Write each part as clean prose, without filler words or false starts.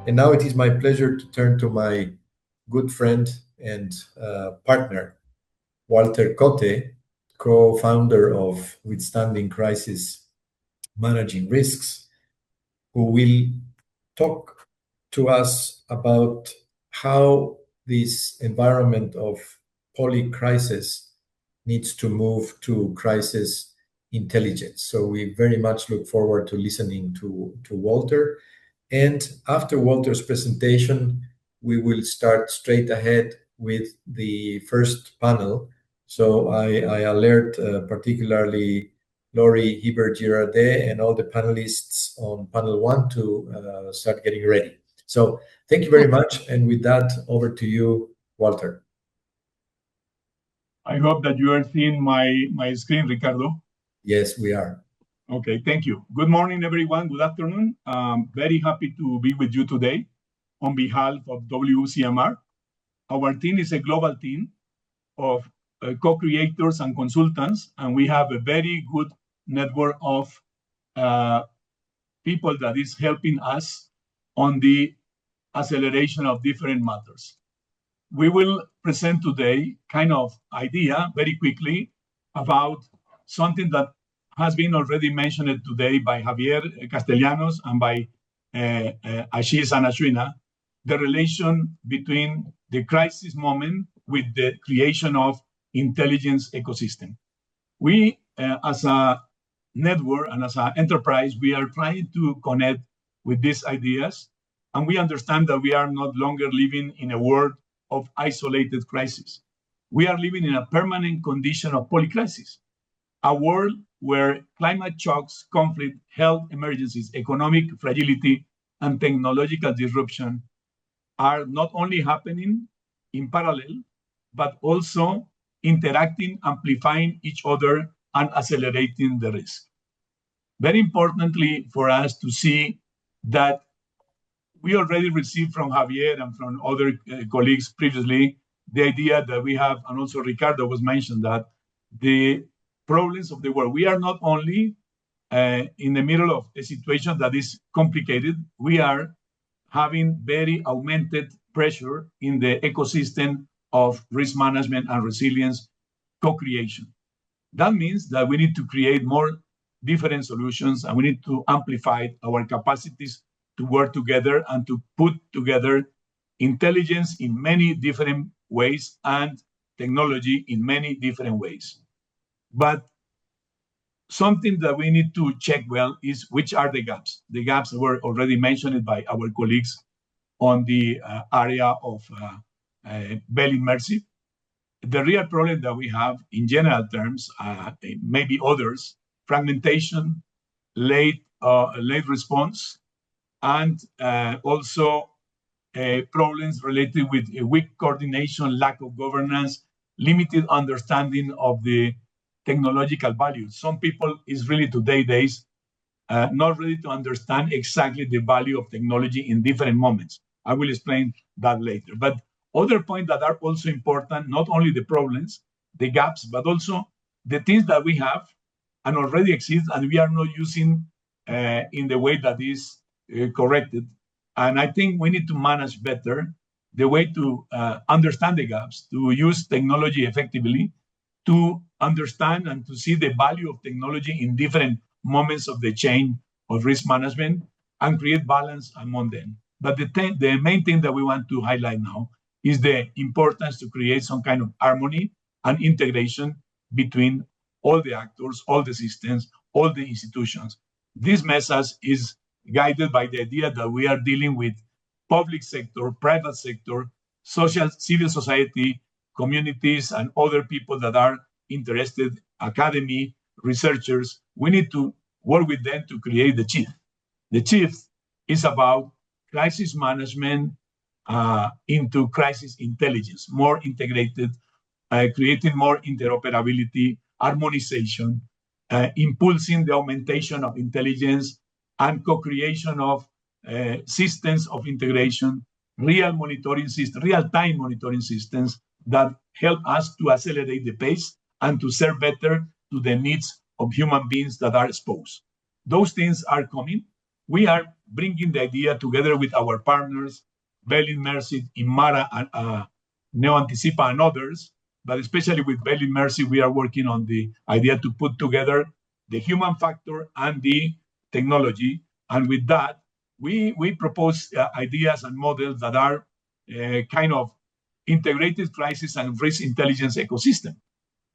And now it is my pleasure to turn to my good friend and partner, Walter Cotte, co-founder of Withstanding Crisis, Managing Risks, who will talk to us about how this environment of polycrisis needs to move to crisis intelligence. So we very much look forward to listening to Walter. And after Walter's presentation, we will start straight ahead with the first panel. So I alert particularly Laurie Hibbert-Girardet and all the panelists on panel 1 to start getting ready. So thank you very much. And with that, over to you, Walter. I hope that you are seeing my screen, Ricardo. Yes, we are. Okay, thank you. Good morning, everyone. Good afternoon. Very happy to be with you today on behalf of WCMR. Our team is a global team of co-creators and consultants, and we have a very good network of people that is helping us on the acceleration of different matters. We will present today kind of idea very quickly about something that has been already mentioned today by Javier Castellanos and by Ashish and Ashwina, the relation between the crisis moment with the creation of intelligence ecosystem. We, as a network and as an enterprise, we are trying to connect with these ideas, and we understand that we are not longer living in a world of isolated crisis. We are living in a permanent condition of polycrisis, a world where climate shocks, conflict, health emergencies, economic fragility, and technological disruption are not only happening in parallel, but also interacting, amplifying each other, and accelerating the risk. Very importantly for us to see that we already received from Javier and from other colleagues previously the idea that we have, and also Ricardo was mentioned, that the problems of the world, we are not only in the middle of a situation that is complicated, we are having very augmented pressure in the ecosystem of risk management and resilience co-creation. That means that we need to create more different solutions, and we need to amplify our capacities to work together and to put together intelligence in many different ways and technology in many different ways. But something that we need to check well is which are the gaps. The gaps were already mentioned by our colleagues on the area of Bell Immersive. The real problem that we have in general terms, maybe others, fragmentation, late response, and also problems related with weak coordination, lack of governance, limited understanding of the technological value. Some people is really today's not ready to understand exactly the value of technology in different moments. I will explain that later. But other points that are also important, not only the problems, the gaps, but also the things that we have and already exist and we are not using in the way that is corrected. And I think we need to manage better the way to understand the gaps, to use technology effectively, to understand and to see the value of technology in different moments of the chain of risk management and create balance among them. But the main thing that we want to highlight now is the importance to create some kind of harmony and integration between all the actors, all the systems, all the institutions. This message is guided by the idea that we are dealing with public sector, private sector, civil society, communities, and other people that are interested, academy, researchers. We need to work with them to create the chief. The chief is about crisis management into crisis intelligence, more integrated, creating more interoperability, harmonization, impulsing the augmentation of intelligence and co-creation of systems of integration, real-time monitoring systems that help us to accelerate the pace and to serve better to the needs of human beings that are exposed. Those things are coming. we are bringing the idea together with our partners, Belin Mercy, Imara, and Neo-Anticipa, and others, but especially with Belin Mercy, we are working on the idea to put together the human factor and the technology. And with that, we propose ideas and models that are kind of integrated crisis and risk intelligence ecosystem.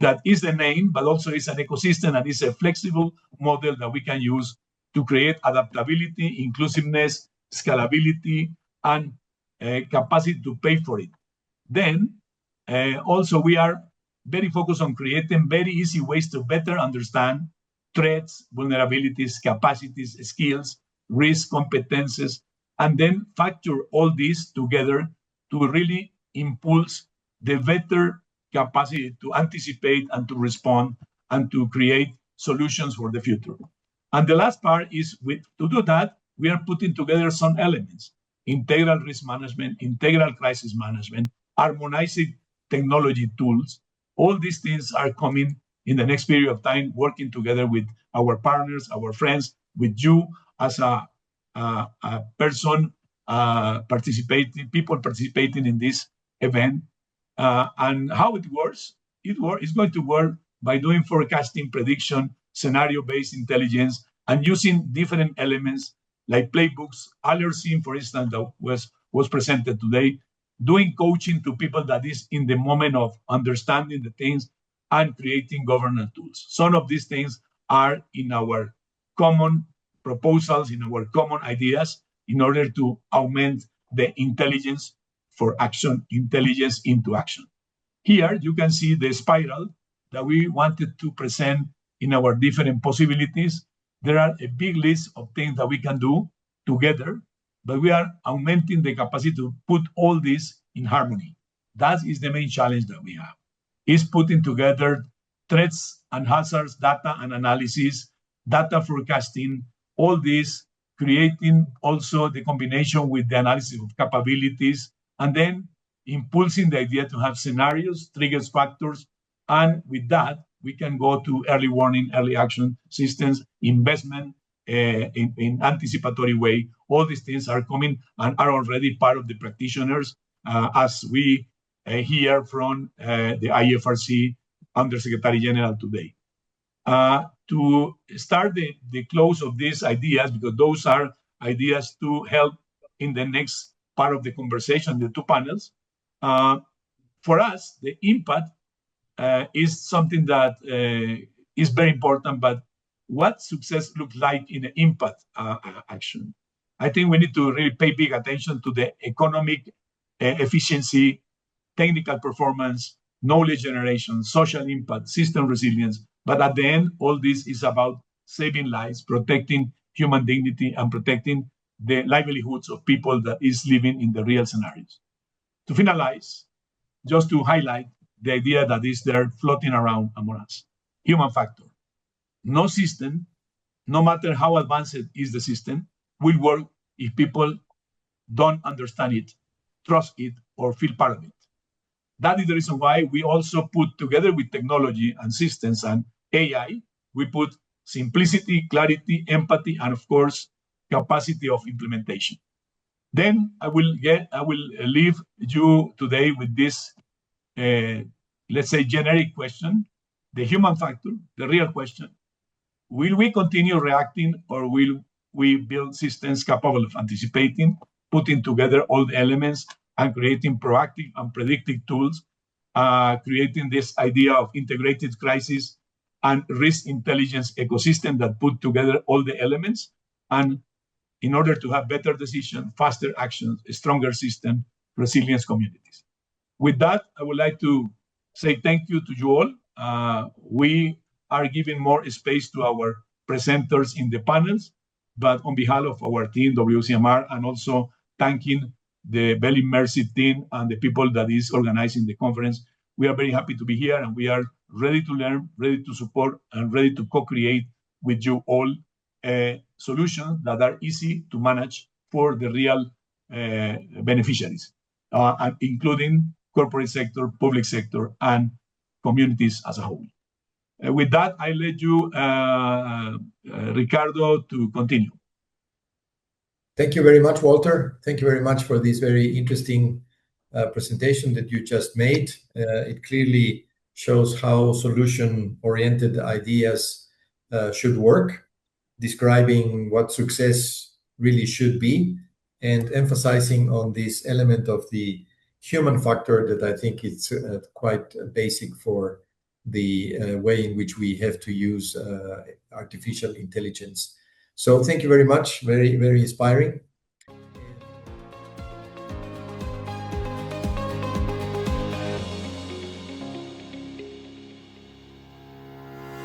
That is the name, but also is an ecosystem and is a flexible model that we can use to create adaptability, inclusiveness, scalability, and capacity to pay for it. Then, also we are very focused on creating very easy ways to better understand threats, vulnerabilities, capacities, skills, risk, competences, and then factor all these together to really impulse the better capacity to anticipate and to respond and to create solutions for the future. And the last part is to do that, we are putting together some elements: integral risk management, integral crisis management, harmonizing technology tools. All these things are coming in the next period of time, working together with our partners, our friends, with you as a person people participating in this event. And how it works? It's going to work by doing forecasting, prediction, scenario-based intelligence, and using different elements like playbooks, IFRC, for instance, that was presented today, doing coaching to people that is in the moment of understanding the things and creating governance tools. Some of these things are in our common proposals, in our common ideas, in order to augment the intelligence for action, intelligence into action. Here you can see the spiral that we wanted to present in our different possibilities. There are a big list of things that we can do together, but we are augmenting the capacity to put all this in harmony. That is the main challenge that we have, is putting together threats and hazards, data and analysis, data forecasting, all this, creating also the combination with the analysis of capabilities, and then impulsing the idea to have scenarios, triggers, factors, and with that, we can go to early warning, early action systems, investment in anticipatory way. All these things are coming and are already part of the practitioners, as we hear from the IFRC Undersecretary General today. To start the close of these ideas, because those are ideas to help in the next part of the conversation, the two panels. For us, the impact is something that is very important, but what success looks like in the impact action? I think we need to really pay big attention to the economic efficiency, technical performance, knowledge generation, social impact, system resilience. But at the end, all this is about saving lives, protecting human dignity, and protecting the livelihoods of people that is living in the real scenarios. To finalize, just to highlight the idea that is there floating around among us. Human factor. No system, no matter how advanced is the system, will work if people don't understand it, trust it, or feel part of it. That is the reason why we also put together with technology and systems and AI, we put simplicity, clarity, empathy, and of course, capacity of implementation. Then I will leave you today with this, let's say, generic question, the human factor, the real question. Will we continue reacting, or will we build systems capable of anticipating, putting together all the elements and creating proactive and predictive tools, creating this idea of integrated crisis and risk intelligence ecosystem that put together all the elements, and in order to have better decisions, faster actions, a stronger system, resilience communities. With that, I would like to say thank you to you all. We are giving more space to our presenters in the panels, but on behalf of our team, WCMR, and also thanking the Belin Mercy team and the people that is organizing the conference, we are very happy to be here, and we are ready to learn, ready to support, and ready to co-create with you all solutions that are easy to manage for the real beneficiaries, including corporate sector, public sector, and communities as a whole. With that, I let you, Ricardo, to continue. Thank you very much, Walter. Thank you very much for this very interesting presentation that you just made. It clearly shows how solution-oriented ideas should work, describing what success really should be, and emphasizing on this element of the human factor that I think it's quite basic for the way in which we have to use artificial intelligence. So thank you very much. Very, very inspiring.